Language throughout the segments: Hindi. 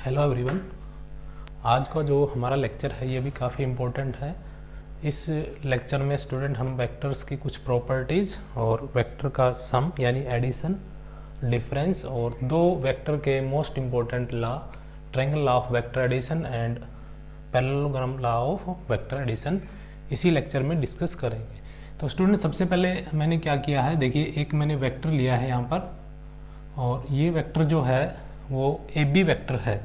Hello everyone. आज का जो हमारा लेक्चर है ये भी काफ़ी इम्पोर्टेंट है। इस लेक्चर में स्टूडेंट हम वेक्टर्स की कुछ प्रॉपर्टीज़ और वेक्टर का सम यानी एडिशन, डिफरेंस और दो वेक्टर के most important law, triangle law of vector addition and parallelogram law of vector addition, इसी लेक्चर में डिस्कस करेंगे। तो स्टूडेंट सबसे पहले मैंने क्या किया है, देखिए एक मैंने वेक्टर लिया है यहाँ पर, और ये वेक्टर जो है वो ए बी वेक्टर है,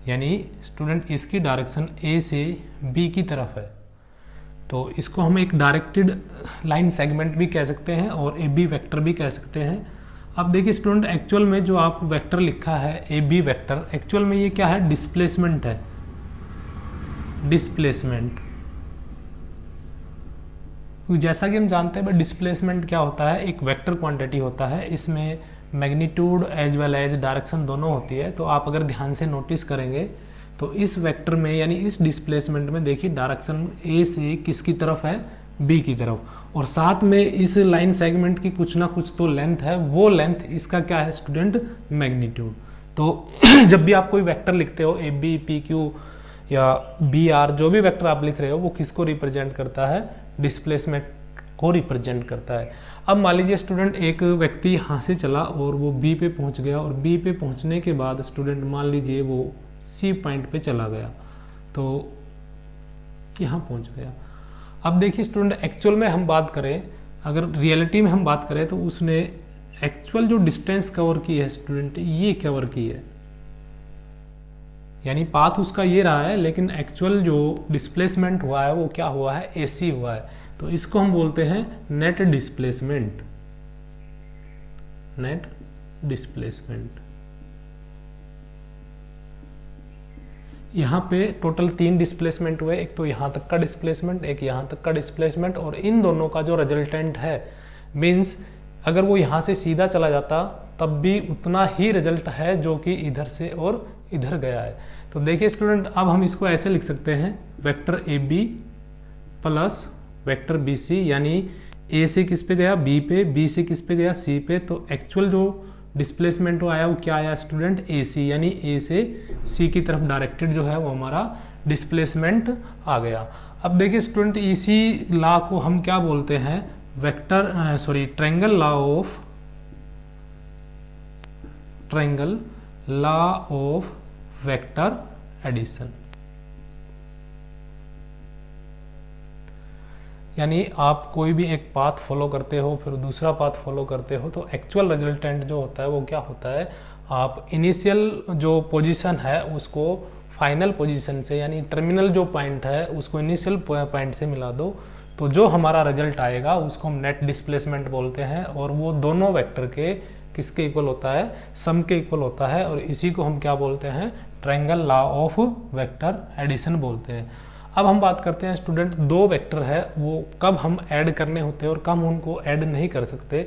यानी स्टूडेंट इसकी डायरेक्शन ए से बी की तरफ है। तो इसको हम एक डायरेक्टेड लाइन सेगमेंट भी कह सकते हैं और ए बी वेक्टर भी कह सकते हैं। अब देखिए स्टूडेंट, एक्चुअल में जो आप वेक्टर लिखा है ए बी वेक्टर, एक्चुअल में ये क्या है, डिस्प्लेसमेंट है। डिस्प्लेसमेंट, जैसा कि हम जानते हैं डिस्प्लेसमेंट क्या होता है, एक वेक्टर क्वांटिटी होता है, इसमें magnitude as well as direction दोनों होती है। तो आप अगर ध्यान से नोटिस करेंगे तो इस वेक्टर में यानी इस डिस्प्लेसमेंट में देखिए डायरेक्शन ए से किसकी तरफ है, बी की तरफ, और साथ में इस लाइन सेगमेंट की कुछ ना कुछ तो लेंथ है, वो लेंथ इसका क्या है स्टूडेंट, मैग्नीट्यूड। तो जब भी आप कोई वेक्टर लिखते हो ए बी पी क्यू या बी आर, जो भी वेक्टर आप लिख रहे हो वो किसको रिप्रेजेंट करता है, डिस्प्लेसमेंट को रिप्रेजेंट करता है। अब मान लीजिए स्टूडेंट एक व्यक्ति यहाँ से चला और वो बी पे पहुँच गया, और बी पे पहुँचने के बाद स्टूडेंट मान लीजिए वो सी पॉइंट पे चला गया, तो यहाँ पहुँच गया। अब देखिए स्टूडेंट, एक्चुअल में हम बात करें, अगर रियलिटी में हम बात करें तो उसने एक्चुअल जो डिस्टेंस कवर की है स्टूडेंट, ये कवर की है, यानी पाथ उसका ये रहा है, लेकिन एक्चुअल जो डिस्प्लेसमेंट हुआ है वो क्या हुआ है, एसी हुआ है। तो इसको हम बोलते हैं नेट डिस्प्लेसमेंट। Net displacement. यहां पे टोटल 3 डिस्प्लेसमेंट हुए, एक तो यहां तक का डिस्प्लेसमेंट, एक यहां तक का डिस्प्लेसमेंट, और इन दोनों का जो रिजल्टेंट है, मीन्स अगर वो यहां से सीधा चला जाता तब भी उतना ही रिजल्ट है जो कि इधर से और इधर गया है। तो देखिए स्टूडेंट, अब हम इसको ऐसे लिख सकते हैं, vector A B plus vector B C, यानी ए से किस पे गया, बी पे, बी से किस पे गया, सी पे। तो एक्चुअल जो डिस्प्लेसमेंट आया वो क्या आया स्टूडेंट, ए सी, यानी ए से सी की तरफ डायरेक्टेड जो है वो हमारा डिस्प्लेसमेंट आ गया। अब देखिए स्टूडेंट, इसी लॉ को हम क्या बोलते हैं, vector triangle law of vector addition. यानी आप कोई भी एक पाथ फॉलो करते हो, फिर दूसरा पाथ फॉलो करते हो, तो एक्चुअल रिजल्टेंट जो होता है वो क्या होता है, आप इनिशियल जो पोजीशन है उसको फाइनल पोजीशन से, यानी टर्मिनल जो पॉइंट है उसको इनिशियल पॉइंट से मिला दो, तो जो हमारा रिजल्ट आएगा उसको हम नेट डिस्प्लेसमेंट बोलते हैं, और वो दोनों वेक्टर के किसके इक्वल होता है, सम के इक्वल होता है, और इसी को हम क्या बोलते हैं, triangle law of vector addition बोलते हैं। अब हम बात करते हैं स्टूडेंट, दो वेक्टर है वो कब हम ऐड करने होते हैं और कब उनको ऐड नहीं कर सकते।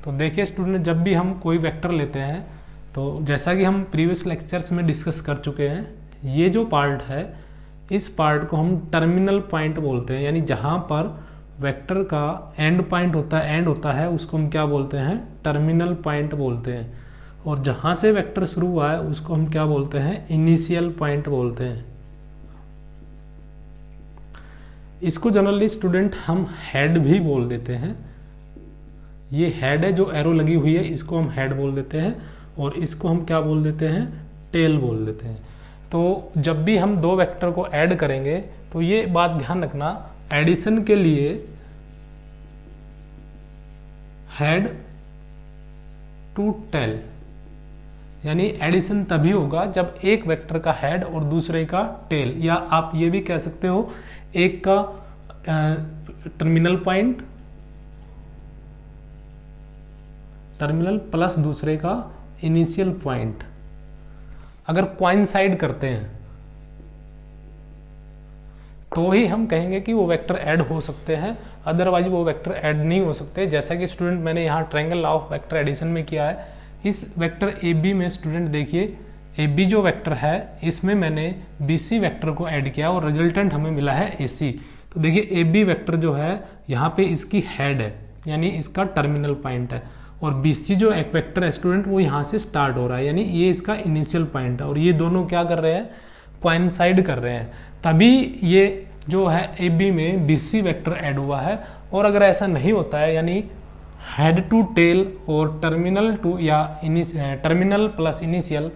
तो देखिए स्टूडेंट, जब भी हम कोई वेक्टर लेते हैं, तो जैसा कि हम प्रीवियस लेक्चर्स में डिस्कस कर चुके हैं, ये जो पार्ट है इस पार्ट को हम टर्मिनल पॉइंट बोलते हैं, यानी जहां पर वेक्टर का एंड पॉइंट होता है उसको हम क्या बोलते हैं, टर्मिनल पॉइंट बोलते हैं, और जहां से वेक्टर शुरू हुआ है उसको हम क्या बोलते हैं, इनिशियल पॉइंट बोलते हैं। इसको जनरली स्टूडेंट हम हेड भी बोल देते हैं। ये हेड है, जो एरो लगी हुई है इसको हम हेड बोल देते हैं, और इसको हम क्या बोल देते हैं, टेल बोल देते हैं। तो जब भी हम दो वेक्टर को ऐड करेंगे तो ये बात ध्यान रखना, एडिशन के लिए हेड टू टेल, यानी एडिशन तभी होगा जब एक वेक्टर का हेड और दूसरे का टेल, या आप ये भी कह सकते हो एक का टर्मिनल पॉइंट, टर्मिनल प्लस दूसरे का इनिशियल पॉइंट, अगर कोइंसाइड करते हैं तो ही हम कहेंगे कि वो वेक्टर ऐड हो सकते हैं, अदरवाइज वो वेक्टर ऐड नहीं हो सकते। जैसा कि स्टूडेंट मैंने यहाँ triangle law of vector addition में किया है, इस वेक्टर ए बी में स्टूडेंट देखिए, ए बी जो वेक्टर है इसमें मैंने बी सी वेक्टर को ऐड किया और रिजल्टेंट हमें मिला है ए सी। तो देखिए ए बी वेक्टर जो है यहाँ पे इसकी हेड है, यानी इसका टर्मिनल पॉइंट है, और BC जो एक वेक्टर है स्टूडेंट वो यहाँ से स्टार्ट हो रहा है, यानी ये इसका इनिशियल पॉइंट है और ये दोनों क्या कर रहे हैं, कोइंसाइड कर रहे हैं, तभी ये जो है AB में BC वेक्टर ऐड हुआ है। और अगर ऐसा नहीं होता है, यानी हेड टू टेल और टर्मिनल टू या टर्मिनल प्लस इनिशियल,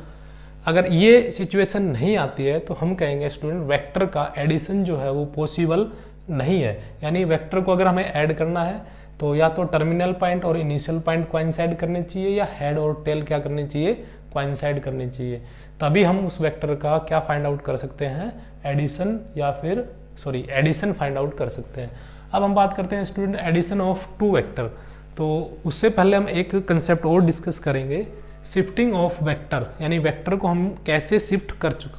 अगर ये सिचुएशन नहीं आती है तो हम कहेंगे स्टूडेंट वेक्टर का एडिशन जो है वो पॉसिबल नहीं है। यानी वेक्टर को अगर हमें ऐड करना है तो या तो टर्मिनल पॉइंट और इनिशियल पॉइंट कोइंसाइड करने चाहिए या हेड और टेल क्या करनी चाहिए, कोइंसाइड करनी चाहिए, तभी हम उस वेक्टर का क्या फाइंड आउट कर सकते हैं, एडिशन या फिर एडिशन फाइंड आउट कर सकते हैं। अब हम बात करते हैं student addition of two vector. तो उससे पहले हम एक कंसेप्ट और डिस्कस करेंगे, शिफ्टिंग ऑफ वेक्टर, यानी वेक्टर को हम कैसे शिफ्ट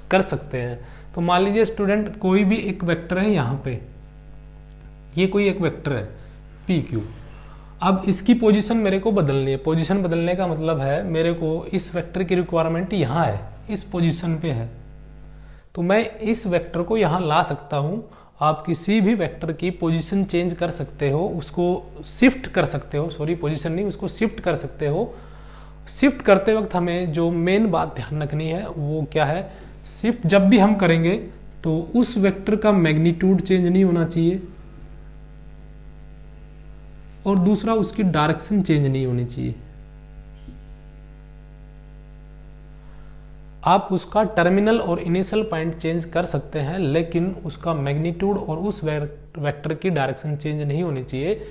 कर सकते हैं। तो मान लीजिए स्टूडेंट कोई भी एक वेक्टर है, यहाँ पे ये कोई एक वेक्टर है PQ। अब इसकी पोजीशन मेरे को बदलनी है। पोजीशन बदलने का मतलब है मेरे को इस वेक्टर की रिक्वायरमेंट यहाँ है, इस पोजीशन पे है, तो मैं इस वेक्टर को यहाँ ला सकता हूँ। आप किसी भी वेक्टर की पोजीशन चेंज कर सकते हो, उसको शिफ्ट कर सकते हो, पोजीशन नहीं, उसको शिफ्ट कर सकते हो। शिफ्ट करते वक्त हमें जो मेन बात ध्यान रखनी है वो क्या है, शिफ्ट जब भी हम करेंगे तो उस वेक्टर का मैग्नीट्यूड चेंज नहीं होना चाहिए और दूसरा उसकी डायरेक्शन चेंज नहीं होनी चाहिए। आप उसका टर्मिनल और इनिशियल पॉइंट चेंज कर सकते हैं, लेकिन उसका मैग्नीट्यूड और उस वेक्टर की डायरेक्शन चेंज नहीं होनी चाहिए।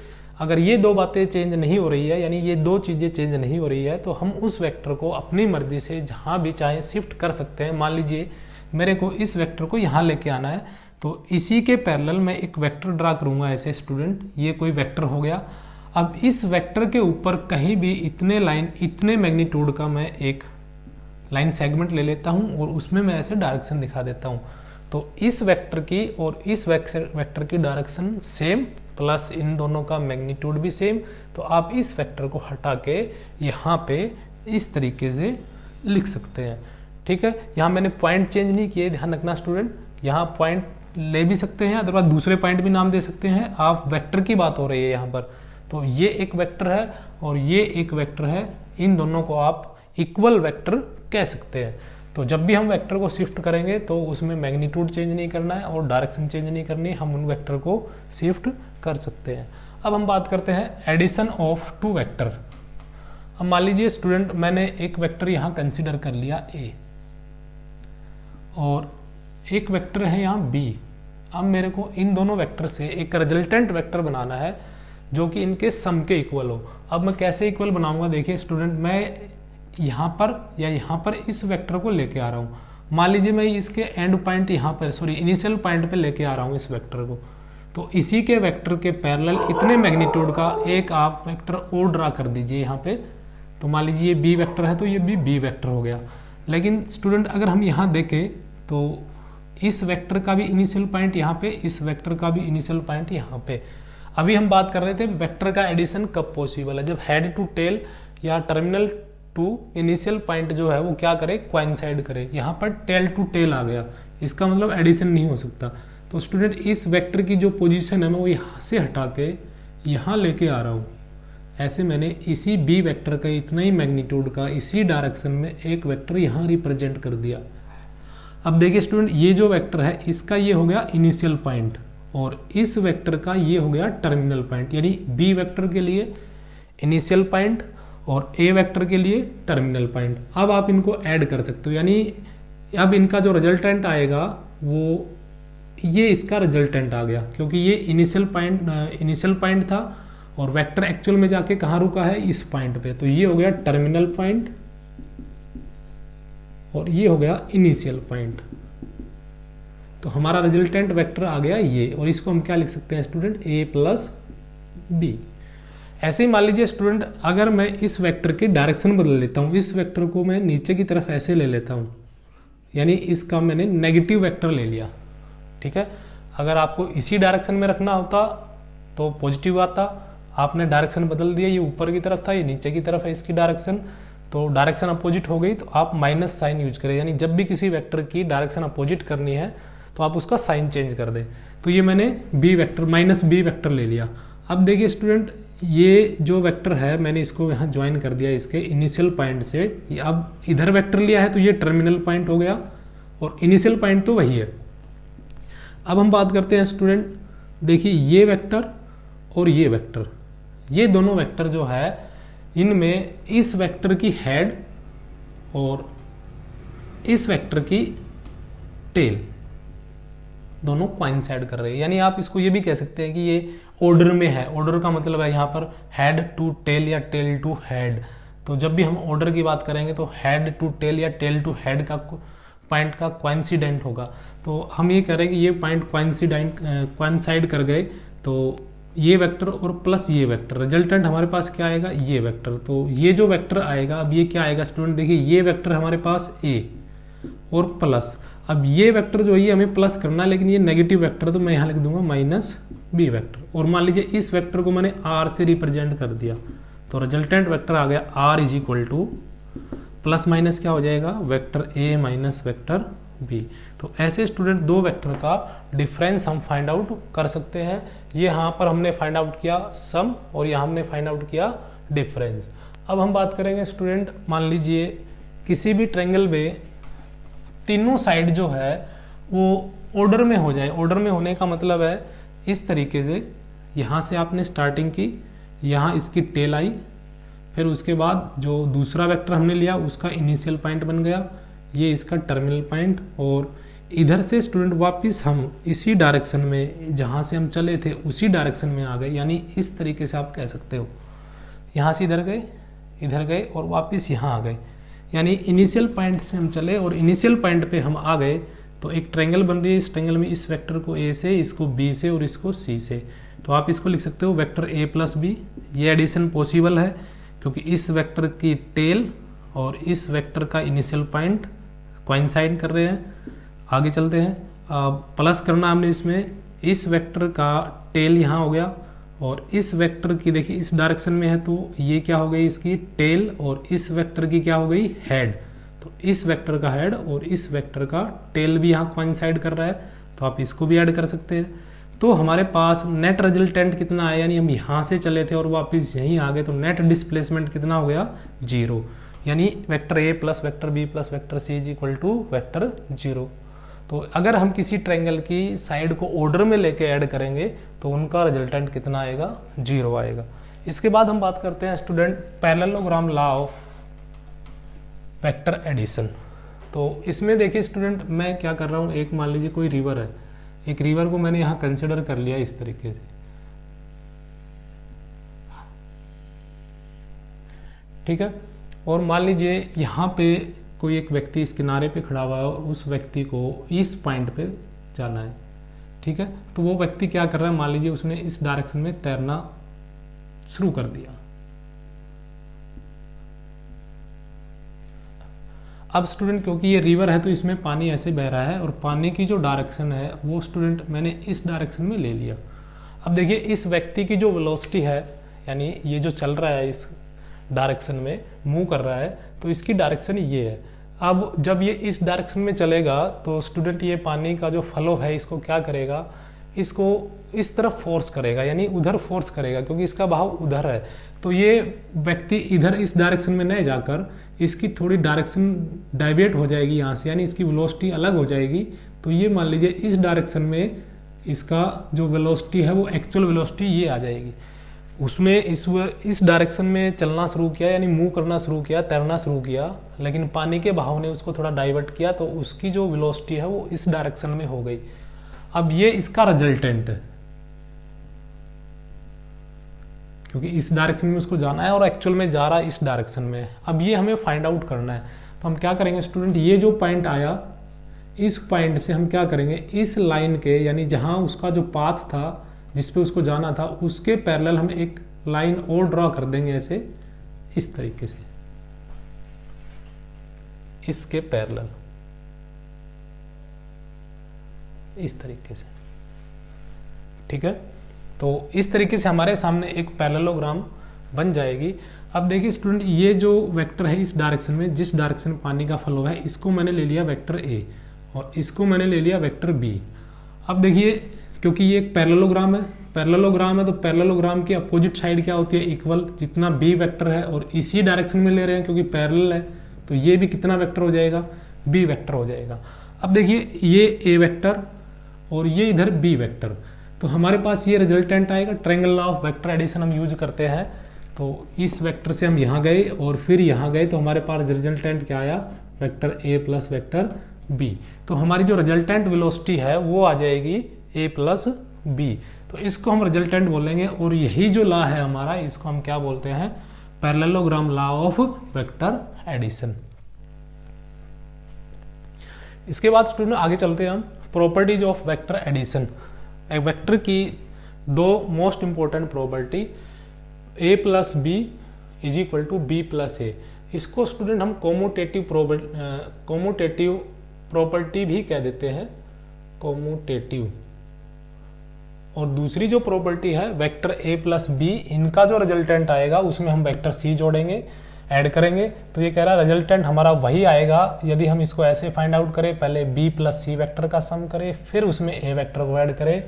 अगर ये दो बातें चेंज नहीं हो रही है, यानी ये दो चीजें चेंज नहीं हो रही है, तो हम उस वेक्टर को अपनी मर्जी से जहां भी चाहे शिफ्ट कर सकते हैं। मान लीजिए मेरे को इस वेक्टर को यहाँ लेके आना है, तो इसी के पैरेलल मैं एक वेक्टर ड्रा करूंगा ऐसे स्टूडेंट, ये कोई वेक्टर हो गया। अब इस वेक्टर के ऊपर कहीं भी इतने मैग्नीट्यूड का मैं एक लाइन सेगमेंट ले लेता हूं और उसमें मैं ऐसे डायरेक्शन दिखा देता हूं। तो इस वेक्टर की और इस वेक्टर की डायरेक्शन सेम, प्लस इन दोनों का मैग्नीट्यूड भी सेम। तो आप इस वेक्टर को हटा के यहाँ पे इस तरीके से लिख सकते हैं। ठीक है, यहाँ मैंने पॉइंट चेंज नहीं किए, ध्यान रखना स्टूडेंट। यहाँ पॉइंट ले भी सकते हैं, अथवा दूसरे पॉइंट भी नाम दे सकते हैं। आप वेक्टर की बात हो रही है यहाँ पर, तो ये एक वेक्टर है और ये एक वेक्टर है, इन दोनों को आप इक्वल वेक्टर कह सकते हैं। तो जब भी हम वेक्टर को शिफ्ट करेंगे तो उसमें मैग्नीट्यूड चेंज नहीं करना है और डायरेक्शन चेंज नहीं करनी है, हम उन वेक्टर को शिफ्ट कर सकते हैं। अब हम बात करते हैं एडिशन ऑफ टू वेक्टर। अब मान लीजिए स्टूडेंट मैंने एक वेक्टर यहाँ कंसिडर कर लिया A और एक वेक्टर है यहाँ B। अब मेरे को इन दोनों वेक्टर से एक रिजल्टेंट वेक्टर बनाना है जो कि इनके सम के इक्वल हो। अब मैं कैसे इक्वल बनाऊंगा, देखिए स्टूडेंट, मैं यहाँ पर या यहाँ पर इस वेक्टर को लेके आ रहा हूँ। मान लीजिए मैं इसके एंड पॉइंट यहाँ पर इनिशियल पॉइंट पे लेके आ रहा हूँ इस वेक्टर को, तो इसी के वेक्टर के पैरेलल इतने मैग्नीट्यूड का एक आप वेक्टर और ड्रा कर दीजिए यहाँ पे। तो मान लीजिए ये B वेक्टर है तो ये भी B वेक्टर हो गया। लेकिन स्टूडेंट अगर हम यहाँ देखें तो इस वेक्टर का भी इनिशियल पॉइंट यहाँ पे, इस वेक्टर का भी इनिशियल पॉइंट यहाँ पे। अभी हम बात कर रहे थे वेक्टर का एडिशन कब पॉसिबल है, जब हेड टू टेल या टर्मिनल टू इनिशियल पॉइंट जो है वो क्या करे, कोइंसाइड करे। यहाँ पर टेल टू टेल आ गया, इसका मतलब एडिशन नहीं हो सकता। तो स्टूडेंट इस वेक्टर की जो पोजीशन है मैं वो यहाँ से हटा के यहाँ लेके आ रहा हूँ। ऐसे मैंने इसी B वेक्टर का इतना ही मैग्नीट्यूड का इसी डायरेक्शन में एक वेक्टर यहाँ रिप्रेजेंट कर दिया। अब देखिए स्टूडेंट, ये जो वेक्टर है इसका ये हो गया इनिशियल पॉइंट और इस वेक्टर का ये हो गया टर्मिनल पॉइंट, यानी B वेक्टर के लिए इनिशियल पॉइंट और A वेक्टर के लिए टर्मिनल पॉइंट। अब आप इनको ऐड कर सकते हो, यानी अब इनका जो रिजल्टेंट आएगा वो ये इसका रिजल्टेंट आ गया, क्योंकि ये इनिशियल पॉइंट था और वेक्टर एक्चुअल में जाके कहाँ रुका है, इस पॉइंट पे। तो ये हो गया टर्मिनल पॉइंट और ये हो गया इनिशियल पॉइंट। तो हमारा रिजल्टेंट वेक्टर आ गया ये, और इसको हम क्या लिख सकते हैं स्टूडेंट, A प्लस B। ऐसे ही मान लीजिए स्टूडेंट, अगर मैं इस वेक्टर की डायरेक्शन बदल लेता हूँ, इस वेक्टर को मैं नीचे की तरफ ऐसे ले लेता हूँ, यानी इसका मैंने नेगेटिव वेक्टर ले लिया। ठीक है, अगर आपको इसी डायरेक्शन में रखना होता तो पॉजिटिव आता, आपने डायरेक्शन बदल दिया, ये ऊपर की तरफ था, ये नीचे की तरफ है इसकी डायरेक्शन, तो डायरेक्शन अपोजिट हो गई, तो आप माइनस साइन यूज करें। यानी जब भी किसी वेक्टर की डायरेक्शन अपोजिट करनी है तो आप उसका साइन चेंज कर दें। तो ये मैंने B वेक्टर -B वेक्टर ले लिया। अब देखिए स्टूडेंट, ये जो वेक्टर है मैंने इसको यहाँ ज्वाइन कर दिया इसके इनिशियल पॉइंट से। अब इधर वेक्टर लिया है तो ये टर्मिनल पॉइंट हो गया और इनिशियल पॉइंट तो वही है। अब हम बात करते हैं स्टूडेंट, देखिए ये वेक्टर और ये वेक्टर, ये दोनों वेक्टर जो है इनमें इस वेक्टर की हेड और इस वेक्टर की टेल दोनों कोइंसाइड कर रहे हैं। यानी आप इसको ये भी कह सकते हैं कि ये ऑर्डर में है। ऑर्डर का मतलब है यहाँ पर हेड टू टेल या टेल टू हेड। तो जब भी हम ऑर्डर की बात करेंगे तो हेड टू टेल या टेल टू हेड का पॉइंट का कोइंसिडेंट होगा। तो हम ये कह रहे हैं कि ये पॉइंट कोइंसाइड कर गए, तो ये वेक्टर और प्लस ये वेक्टर, रिजल्टेंट हमारे पास क्या आएगा, ये वेक्टर। तो ये जो वेक्टर आएगा, अब ये क्या आएगा स्टूडेंट, देखिए ये वेक्टर हमारे पास ए और प्लस, अब ये वेक्टर जो है हमें प्लस करना है लेकिन ये नेगेटिव वेक्टर, तो मैं यहाँ लिख दूंगा माइनस बी वेक्टर। और मान लीजिए इस वेक्टर को मैंने आर से रिप्रेजेंट कर दिया, तो रिजल्टेंट वेक्टर आ गया R is equal to plus minus क्या हो जाएगा, vector A minus vector B. तो ऐसे स्टूडेंट दो वेक्टर का डिफरेंस हम फाइंड आउट कर सकते हैं। ये यहाँ पर हमने फाइंड आउट किया सम और यहाँ हमने फाइंड आउट किया डिफरेंस। अब हम बात करेंगे स्टूडेंट, मान लीजिए किसी भी ट्रायंगल में तीनों साइड जो है वो ऑर्डर में हो जाए। ऑर्डर में होने का मतलब है इस तरीके से, यहाँ से आपने स्टार्टिंग की, यहाँ इसकी टेल आई, फिर उसके बाद जो दूसरा वेक्टर हमने लिया उसका इनिशियल पॉइंट बन गया, ये इसका टर्मिनल पॉइंट, और इधर से स्टूडेंट वापस हम इसी डायरेक्शन में जहाँ से हम चले थे उसी डायरेक्शन में आ गए। यानी इस तरीके से आप कह सकते हो, यहाँ से इधर गए और वापस यहाँ आ गए। यानी इनिशियल पॉइंट से हम चले और इनिशियल पॉइंट पे हम आ गए, तो एक ट्रायंगल बन रही है। इस ट्रायंगल में इस वेक्टर को ए से, इसको बी से और इसको सी से, तो आप इसको लिख सकते हो वेक्टर ए प्लस बी। ये एडिशन पॉसिबल है क्योंकि इस वेक्टर की टेल और इस वेक्टर का इनिशियल पॉइंट कोइंसाइड कर रहे हैं। आगे चलते हैं, प्लस करना हमने इसमें, इस वेक्टर का टेल यहाँ हो गया और इस वेक्टर की देखिए इस डायरेक्शन में है, तो ये क्या हो गई इसकी टेल और इस वेक्टर की क्या हो गई हेड। तो इस वेक्टर का हेड और इस वेक्टर का टेल भी यहाँ कोइंसाइड कर रहा है, तो आप इसको भी ऐड कर सकते हैं। तो हमारे पास नेट रिजल्टेंट कितना है, यानी हम यहाँ से चले थे और वापस यहीं आ गए, तो नेट डिस्प्लेसमेंट कितना हो गया, 0। यानी vector A plus vector B plus vector C is equal to vector 0। तो अगर हम किसी ट्रायंगल की साइड को ऑर्डर में लेके ऐड करेंगे तो उनका रिजल्टेंट कितना आएगा, 0 आएगा। इसके बाद हम बात करते हैं student parallelogram law of vector addition. तो इसमें देखिए स्टूडेंट, मैं क्या कर रहा हूँ, एक मान लीजिए कोई रिवर है, एक रिवर को मैंने यहाँ कंसिडर कर लिया इस तरीके से, ठीक है। और मान लीजिए यहाँ पे कोई एक व्यक्ति इस किनारे पे खड़ा हुआ है और उस व्यक्ति को इस पॉइंट पे जाना है, ठीक है। तो वो व्यक्ति क्या कर रहा है, मान लीजिए उसने इस डायरेक्शन में तैरना शुरू कर दिया। अब स्टूडेंट क्योंकि ये रिवर है तो इसमें पानी ऐसे बह रहा है और पानी की जो डायरेक्शन है वो स्टूडेंट मैंने इस डायरेक्शन में ले लिया। अब देखिए इस व्यक्ति की जो वेलोसिटी है, यानी ये जो चल रहा है इस डायरेक्शन में मूव कर रहा है, तो इसकी डायरेक्शन ये है। अब जब ये इस डायरेक्शन में चलेगा तो स्टूडेंट ये पानी का जो फ्लो है इसको क्या करेगा, इसको इस तरफ फोर्स करेगा, यानी उधर फोर्स करेगा क्योंकि इसका बहाव उधर है। तो ये व्यक्ति इधर इस डायरेक्शन में नहीं जाकर इसकी थोड़ी डायरेक्शन डाइवर्ट हो जाएगी यहाँ से, यानी इसकी वेलोसिटी अलग हो जाएगी। तो ये मान लीजिए इस डायरेक्शन में इसका जो वेलोसिटी है वो एक्चुअल वेलोसिटी ये आ जाएगी। उसमें इस डायरेक्शन में चलना शुरू किया, यानी मूव करना शुरू किया, तैरना शुरू किया, लेकिन पानी के बहाव ने उसको थोड़ा डाइवर्ट किया, तो उसकी जो वेलोसिटी है वो इस डायरेक्शन में हो गई। अब ये इसका रिजल्टेंट है क्योंकि इस डायरेक्शन में उसको जाना है और एक्चुअल में जा रहा है इस डायरेक्शन में। अब ये हमें फाइंड आउट करना है, तो हम क्या करेंगे स्टूडेंट, ये जो पॉइंट आया इस पॉइंट से हम क्या करेंगे, इस लाइन के, यानी जहां उसका जो पाथ था जिसपे उसको जाना था उसके पैरेलल हम एक लाइन और ड्रॉ कर देंगे ऐसे, इस तरीके से, इसके पैरेलल इस तरीके से, ठीक है। तो इस तरीके से हमारे सामने एक पैरेललोग्राम बन जाएगी। अब देखिए स्टूडेंट, ये जो वेक्टर है इस डायरेक्शन में, जिस डायरेक्शन में पानी का फ्लो है, इसको मैंने ले लिया वेक्टर ए और इसको मैंने ले लिया वेक्टर बी। अब देखिए क्योंकि ये एक पैरेललोग्राम है पैरेललोग्राम है तो पैरेललोग्राम की अपोजिट साइड क्या होती है, इक्वल। जितना बी वेक्टर है और इसी डायरेक्शन में ले रहे हैं क्योंकि पैरेलल है, तो ये भी कितना वेक्टर हो जाएगा, बी वेक्टर हो जाएगा। अब देखिए ये ए वेक्टर और ये इधर बी वेक्टर, तो हमारे पास ये रिजल्टेंट आएगा। Triangle law of vector addition हम यूज करते हैं, तो इस वेक्टर से हम यहाँ गए और फिर यहाँ गए, तो हमारे पास रिजल्टेंट क्या आया, vector A plus vector B. तो हमारी जो रिजल्टेंट वेलोसिटी है वो आ जाएगी ए प्लस बी, तो इसको हम रिजल्टेंट बोलेंगे। और यही जो लॉ है हमारा, इसको हम क्या बोलते हैं, parallelogram law of vector addition. इसके बाद स्टूडेंट आगे चलते हैं हम प्रॉपर्टीज ऑफ वेक्टर एडिशन। एक वेक्टर की दो most important property, A plus B is equal to B plus A. इसको स्टूडेंट हम कोमोटेटिव प्रॉपर्टी भी कह देते हैं, कोमोटेटिव। और दूसरी जो प्रॉपर्टी है वेक्टर ए प्लस बी, इनका जो रिजल्टेंट आएगा उसमें हम वेक्टर सी जोड़ेंगे, ऐड करेंगे। तो ये कह रहा है रिजल्टेंट हमारा वही आएगा यदि हम इसको ऐसे फाइंड आउट करें, पहले बी प्लस सी वेक्टर का सम करें फिर उसमें ए वेक्टर को ऐड करें।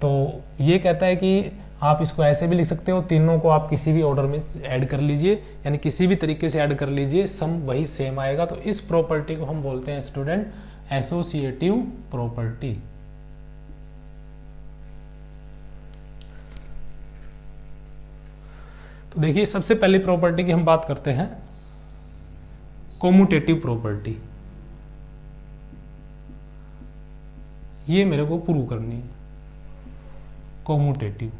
तो ये कहता है कि आप इसको ऐसे भी लिख सकते हो, तीनों को आप किसी भी ऑर्डर में ऐड कर लीजिए, यानी किसी भी तरीके से ऐड कर लीजिए, सम वही सेम आएगा। तो इस प्रॉपर्टी को हम बोलते हैं स्टूडेंट एसोसिएटिव प्रॉपर्टी। तो देखिए सबसे पहली प्रॉपर्टी की हम बात करते हैं, कोमुटेटिव प्रॉपर्टी। ये मेरे को प्रूव करनी है, कोमुटेटिव।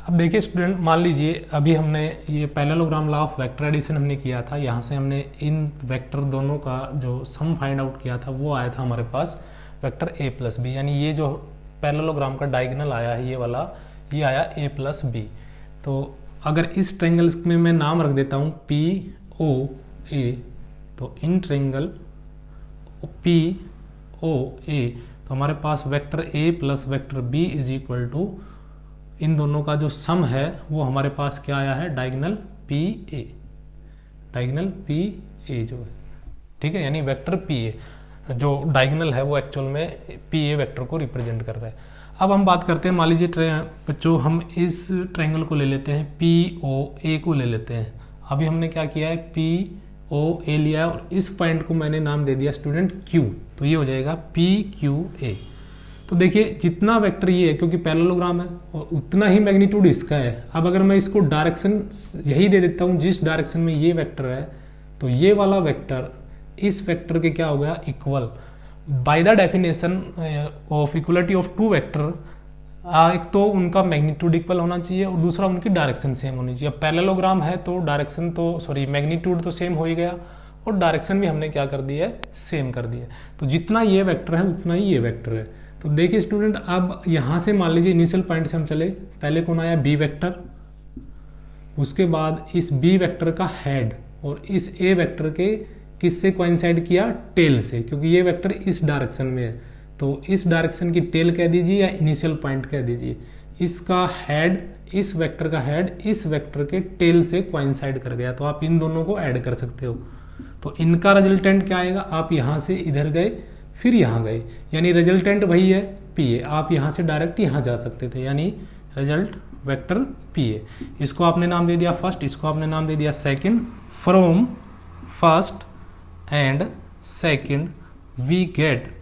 अब देखिए स्टूडेंट, मान लीजिए अभी हमने ये parallelogram law of vector addition हमने किया था, यहाँ से हमने इन वेक्टर दोनों का जो सम फाइंड आउट किया था वो आया था हमारे पास वेक्टर ए प्लस बी, यानी ये जो पैरेललोग्राम का डायगोनल आया है ये वाला, ये आया ए प्लस बी। तो अगर इस ट्रायंगल में मैं नाम रख देता हूँ पी ओ ए, तो in triangle P O A, तो हमारे पास vector A plus vector B is equal to इन दोनों का जो सम है वो हमारे पास क्या आया है, diagonal P A, diagonal P A जो है, ठीक है। यानी वेक्टर पी ए जो डायगोनल है वो एक्चुअल में पी ए वेक्टर को रिप्रेजेंट कर रहा है। अब हम बात करते हैं, मान लीजिए बच्चों हम इस ट्रायंगल को ले लेते हैं, पी ओ ए को ले लेते हैं। अभी हमने क्या किया है, पी ओ ए लिया है और इस पॉइंट को मैंने नाम दे दिया स्टूडेंट क्यू, तो ये हो जाएगा पी क्यू ए। तो देखिए जितना वेक्टर ये है, क्योंकि पैरेललोग्राम है और उतना ही मैग्नीट्यूड इसका है। अब अगर मैं इसको डायरेक्शन यही दे देता हूँ जिस डायरेक्शन में ये वेक्टर है, तो ये वाला वेक्टर इस वेक्टर के क्या हो गया, equal. By the definition of equality of two vector, एक तो उनका मैग्नीट्यूड इक्वल होना चाहिए और दूसरा उनकी डायरेक्शन सेम होनी चाहिए। अब पैरेललोग्राम है तो डायरेक्शन तो मैग्नीट्यूड तो सेम हो ही गया और डायरेक्शन भी हमने क्या कर दी है, सेम कर दी है। तो जितना ये वेक्टर है उतना ही ये वेक्टर है। तो देखिए स्टूडेंट, अब यहाँ से मान लीजिए इनिशियल पॉइंट से हम चले, पहले कौन आया, बी वेक्टर, उसके बाद इस बी वेक्टर का हेड और इस ए वेक्टर के किससे कोइंसाइड किया, टेल से, क्योंकि ये वेक्टर इस डायरेक्शन में है तो इस डायरेक्शन की टेल कह दीजिए या इनिशियल पॉइंट कह दीजिए। इसका हेड, इस वेक्टर का हेड इस वेक्टर के टेल से कोइंसाइड कर गया, तो आप इन दोनों को ऐड कर सकते हो। तो इनका रिजल्टेंट क्या आएगा, आप यहाँ से इधर गए फिर यहाँ गए, यानी रिजल्टेंट वही है पी ए। आप यहाँ से डायरेक्ट यहाँ जा सकते थे, यानी रिजल्ट वेक्टर पी ए। इसको आपने नाम दे दिया फर्स्ट, इसको आपने नाम दे दिया second. From first and second we get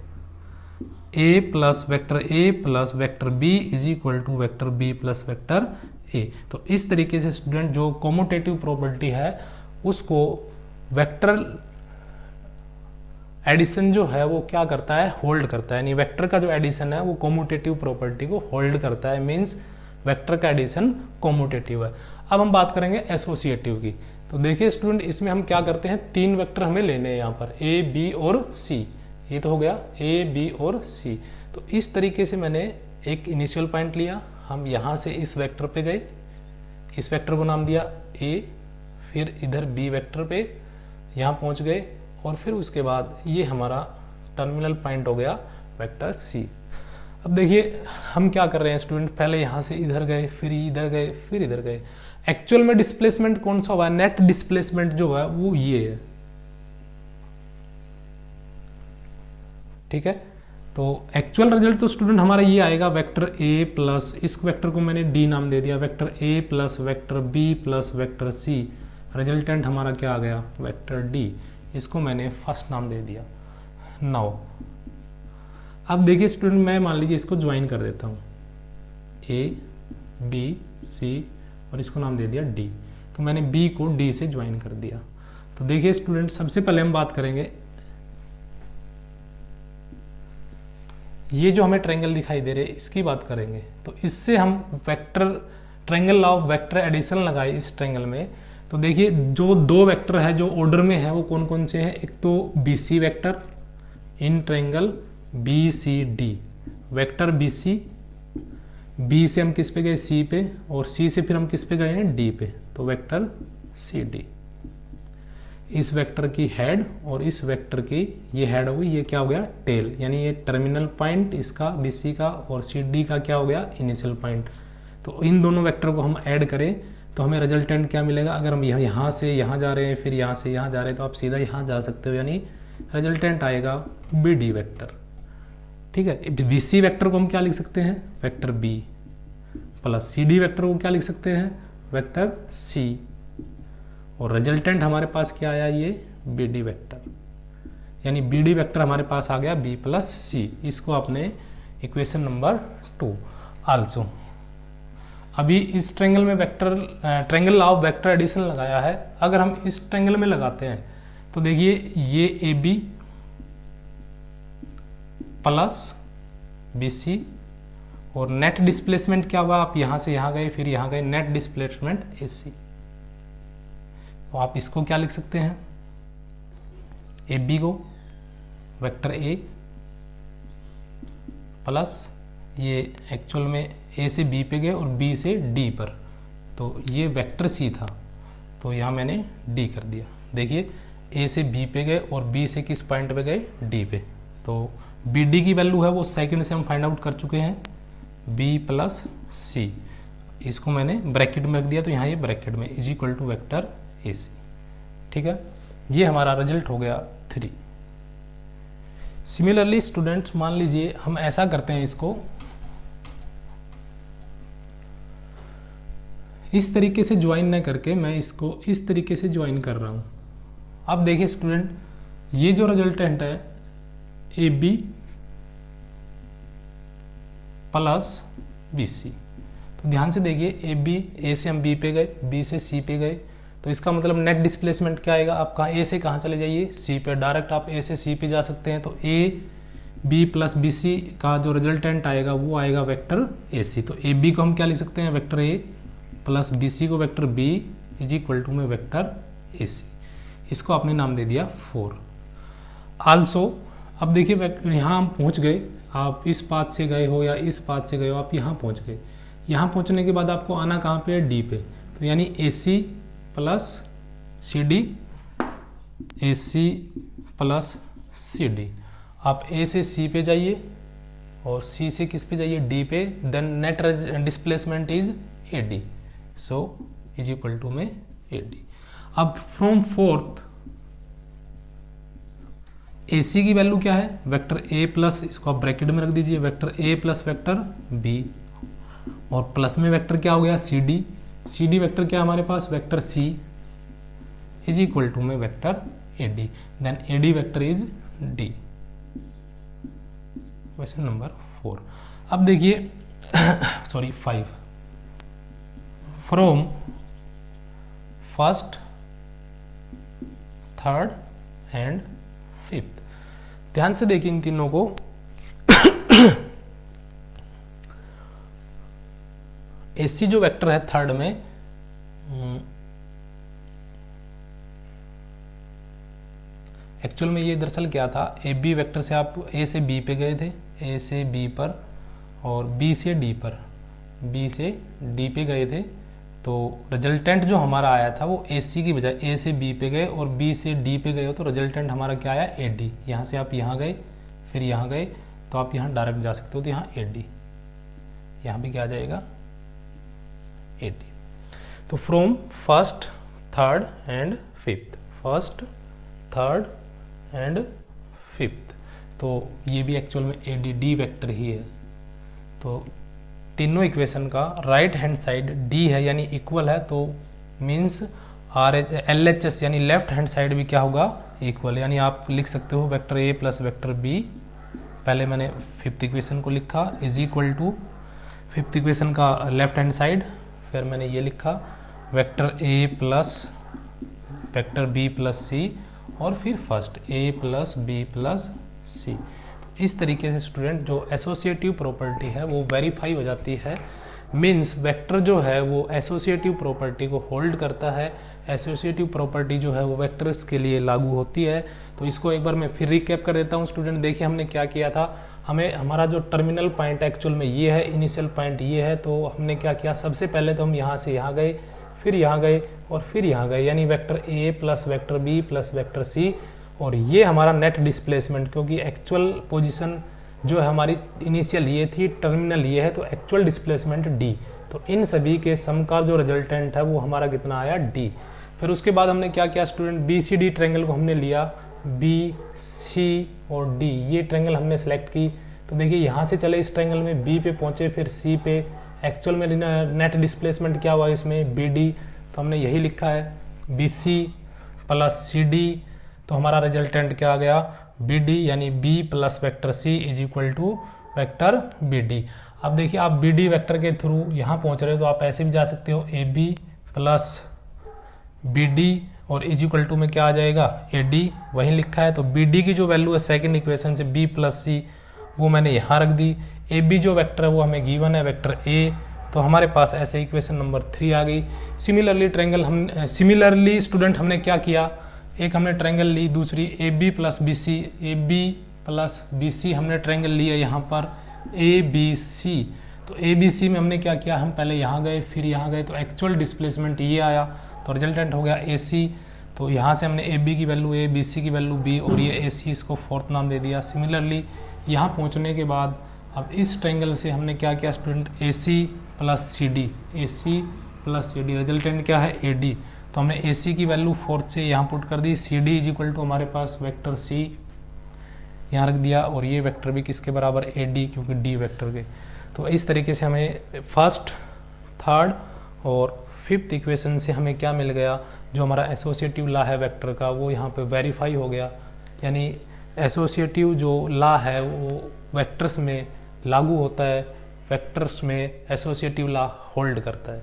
A plus vector B is equal to vector B plus vector A. तो इस तरीके से स्टूडेंट जो कोमोटेटिव प्रॉपर्टी है उसको वेक्टर एडिशन जो है वो क्या करता है, होल्ड करता है। यानी वेक्टर का जो एडिशन है वो कोमोटेटिव प्रॉपर्टी को होल्ड करता है, मींस वेक्टर का एडिशन कोमोटेटिव है। अब हम बात करेंगे एसोसिएटिव की। तो देखिए स्टूडेंट, इसमें हम क्या करते हैं, तीन वेक्टर हमें लेने हैं यहाँ पर, ए बी और सी। ये तो हो गया ए बी और सी। तो इस तरीके से मैंने एक इनिशियल पॉइंट लिया, हम यहाँ से इस वेक्टर पे गए, इस वेक्टर को नाम दिया ए, फिर इधर बी वेक्टर पे यहाँ पहुँच गए और फिर उसके बाद ये हमारा टर्मिनल पॉइंट हो गया वेक्टर सी। अब देखिए हम क्या कर रहे हैं स्टूडेंट, पहले यहाँ से इधर गए, फिर इधर गए, फिर इधर गए। एक्चुअल में डिस्प्लेसमेंट कौन सा हुआ है, नेट डिस्प्लेसमेंट जो है वो ये है। ठीक है। तो एक्चुअल रिजल्ट तो स्टूडेंट हमारा ये आएगा वेक्टर ए प्लस, इस वेक्टर को मैंने डी नाम दे दिया, vector A plus vector B plus vector C, resultant हमारा क्या आ गया वेक्टर डी, इसको मैंने फर्स्ट नाम दे दिया। नाउ अब देखिए स्टूडेंट, मैं मान लीजिए इसको ज्वाइन कर देता हूँ, ए बी सी और इसको नाम दे दिया डी, तो मैंने बी को डी से ज्वाइन कर दिया। तो देखिए स्टूडेंट, सबसे पहले हम बात करेंगे, ये जो हमें ट्रायंगल दिखाई दे रहे हैं इसकी बात करेंगे। तो इससे हम vector triangle law of vector addition लगाए इस ट्रायंगल में। तो देखिए जो दो वेक्टर है जो ऑर्डर में है वो कौन कौन से हैं, एक तो B C vector in triangle B C D, vector B C, B से हम किस पे गए सी पे, और सी से फिर हम किस पे गए हैं डी पे, तो वेक्टर सी डी। इस वेक्टर की हेड और इस वेक्टर की ये हेड हो गई, ये क्या हो गया टेल, यानी ये टर्मिनल पॉइंट इसका बी सी का और सी डी का क्या हो गया इनिशियल पॉइंट। तो इन दोनों वेक्टर को हम ऐड करें तो हमें रिजल्टेंट क्या मिलेगा, अगर हम यहाँ से यहाँ जा रहे हैं फिर यहाँ से यहाँ जा रहे हैं तो आप सीधा यहाँ जा सकते हो, यानी रिजल्टेंट आएगा बी डी वेक्टर। ठीक है, बी सी वेक्टर को हम क्या लिख सकते हैं vector B, plus C D vector को क्या लिख सकते हैं वेक्टर सी, और रिजल्टेंट हमारे पास क्या आया ये बी डी वेक्टर, यानी बी डी वेक्टर हमारे पास आ गया बी प्लस सी। इसको आपने इक्वेशन नंबर 2 आल्सो। अभी इस ट्रायंगल में vector triangle law of vector addition लगाया है, अगर हम इस ट्रायंगल में लगाते हैं तो देखिए ये A B plus B C, और नेट डिस्प्लेसमेंट क्या हुआ, आप यहां से यहां गए फिर यहां गए, नेट डिस्प्लेसमेंट ए सी। तो आप इसको क्या लिख सकते हैं, ए बी को वेक्टर ए प्लस ये एक्चुअल में ए से बी पे गए और बी से डी पर, तो ये वेक्टर सी था तो यहाँ मैंने डी कर दिया। देखिए ए से बी पे गए और बी से किस पॉइंट पे गए डी पे, तो बी डी की वैल्यू है वो सेकंड से हम फाइंड आउट कर चुके हैं, बी प्लस सी, इसको मैंने ब्रैकेट में रख दिया तो यहाँ ये ब्रैकेट में is equal to vector A C. ठीक है, ये हमारा रिजल्ट हो गया 3। सिमिलरली स्टूडेंट्स, मान लीजिए हम ऐसा करते हैं, इसको इस तरीके से ज्वाइन न करके मैं इसको इस तरीके से ज्वाइन कर रहा हूं। अब देखिए स्टूडेंट, ये जो रिजल्टेंट है A B plus B C, तो ध्यान से देखिए ए बी, ए से हम बी पे गए, बी से सी पे गए, तो इसका मतलब नेट डिस्प्लेसमेंट क्या आएगा, आप कहाँ ए से कहाँ चले जाइए सी पे, डायरेक्ट आप ए से सी पे जा सकते हैं। तो A B plus B C का जो रिजल्टेंट आएगा वो आएगा वेक्टर ए सी। तो ए बी को हम क्या लिख सकते हैं vector A, plus B C को vector B is equal to में वेक्टर ए सी। इसको आपने नाम दे दिया 4 आल्सो। अब देखिए यहाँ हम पहुँच गए, आप इस पाथ से गए हो या इस पाथ से गए हो, आप यहाँ पहुँच गए। यहाँ पहुँचने के बाद आपको आना कहाँ पे है डी पे, तो यानी ए C plus C D, A C plus C D. आप ए से सी पे जाइए और सी से किस पे जाइए डी पे, then net displacement is A D, so is equal to में ए डी। अब फ्रॉम फोर्थ ए सी की वैल्यू क्या है वेक्टर ए प्लस, इसको आप ब्रैकेट में रख दीजिए, vector A plus vector B, और प्लस में वेक्टर क्या हो गया C D, C D vector क्या हमारे पास vector C is equal to में vector A D, then A D vector is D. Question number 4। अब देखिए sorry 5, from first third and fifth, ध्यान से देखिए इन तीनों को। एसी जो वेक्टर है थर्ड में, एक्चुअल में ये दरअसल क्या था, ए बी वेक्टर से आप ए से बी पे गए थे, ए से बी पर, और बी से डी पर, बी से डी पे गए थे, तो रिजल्टेंट जो हमारा आया था वो ए सी की बजाय ए से बी पे गए और बी से डी पे गए हो, तो रिजल्टेंट हमारा क्या आया ए डी। यहाँ से आप यहाँ गए फिर यहाँ गए तो आप यहाँ डायरेक्ट जा सकते हो, तो यहाँ ए डी, यहाँ भी क्या आ जाएगा ए डी। तो from first third and fifth, first third and fifth, तो ये भी एक्चुअल में ए डी डी वैक्टर ही है। तो तीनों इक्वेशन का राइट हैंड साइड डी है यानी इक्वल है, तो means R L H S यानी लेफ्ट हैंड साइड भी क्या होगा, इक्वल। यानी आप लिख सकते हो vector A plus vector B, पहले मैंने फिफ्थ इक्वेशन को लिखा is equal to fifth equation का लेफ्ट हैंड साइड, फिर मैंने ये लिखा vector A plus vector B plus C, और फिर first A plus B plus C. तो इस तरीके से स्टूडेंट जो एसोसिएटिव प्रॉपर्टी है वो वेरीफाई हो जाती है। मीन्स वेक्टर जो है वो एसोसिएटिव प्रॉपर्टी को होल्ड करता है, एसोसिएटिव प्रॉपर्टी जो है वो वेक्टर्स के लिए लागू होती है। तो इसको एक बार मैं फिर रिकैप कर देता हूँ स्टूडेंट। देखिए हमने क्या किया था, हमें हमारा जो टर्मिनल पॉइंट एक्चुअल में ये है, इनिशियल पॉइंट ये है, तो हमने क्या किया, सबसे पहले तो हम यहाँ से यहाँ गए, फिर यहाँ गए और फिर यहाँ गए, यानी vector A plus vector B plus vector C, और ये हमारा नेट डिस्प्लेसमेंट, क्योंकि एक्चुअल पोजीशन जो है हमारी इनिशियल ये थी, टर्मिनल ये है, तो एक्चुअल डिस्प्लेसमेंट डी। तो इन सभी के सम का जो रिजल्टेंट है वो हमारा कितना आया, डी। फिर उसके बाद हमने क्या किया student, B C D triangle को हमने लिया, बी सी और डी ये ट्रायंगल हमने सेलेक्ट की। तो देखिए यहाँ से चले इस ट्रायंगल में, बी पे पहुंचे, फिर सी पे, एक्चुअल में नेट डिस्प्लेसमेंट क्या हुआ इसमें, बी डी। तो हमने यही लिखा है B C plus C D, तो हमारा रिजल्टेंट क्या आ गया, बी डी, यानी B plus vector C is equal to vector B D. अब देखिए आप बी डी वेक्टर के थ्रू यहाँ पहुँच रहे हो, तो आप ऐसे भी जा सकते हो, A B plus B D और इज इक्वल टू में क्या आ जाएगा, ए डी, वही लिखा है। तो बी डी की जो वैल्यू है सेकेंड इक्वेशन से बी प्लस सी, वो मैंने यहाँ रख दी। ए बी जो वेक्टर है वो हमें गिवन है वेक्टर ए, तो हमारे पास ऐसे इक्वेशन नंबर 3 आ गई। सिमिलरली स्टूडेंट हमने क्या किया, एक हमने ट्रायंगल ली, दूसरी A B plus B C, A B plus B C हमने ट्रायंगल लिया यहाँ पर ए बी सी। तो ए बी सी में हमने क्या किया, हम पहले यहाँ गए फिर यहाँ गए, तो एक्चुअल डिस्प्लेसमेंट ये आया, तो रिजल्टेंट हो गया ए सी। तो यहाँ से हमने ए बी की वैल्यू ए, बी सी की वैल्यू बी, और ये ए सी इसको फोर्थ नाम दे दिया। सिमिलरली यहाँ पहुँचने के बाद अब इस ट्रायंगल से हमने क्या किया student, A C plus C D, A C plus C D, resultant क्या है, ए डी। तो हमने ए सी की वैल्यू फोर्थ से यहाँ पुट कर दी, C D is equal to हमारे पास वेक्टर सी यहाँ रख दिया, और ये वेक्टर भी किसके बराबर, ए डी, क्योंकि डी वेक्टर के। तो इस तरीके से हमें फर्स्ट, थर्ड और फिफ्थ इक्वेशन से हमें क्या मिल गया, जो हमारा एसोसिएटिव लॉ है वेक्टर का वो यहाँ पे वेरीफाई हो गया। यानी एसोसिएटिव जो लॉ है वो वेक्टर्स में लागू होता है, वेक्टर्स में एसोसिएटिव लॉ होल्ड करता है।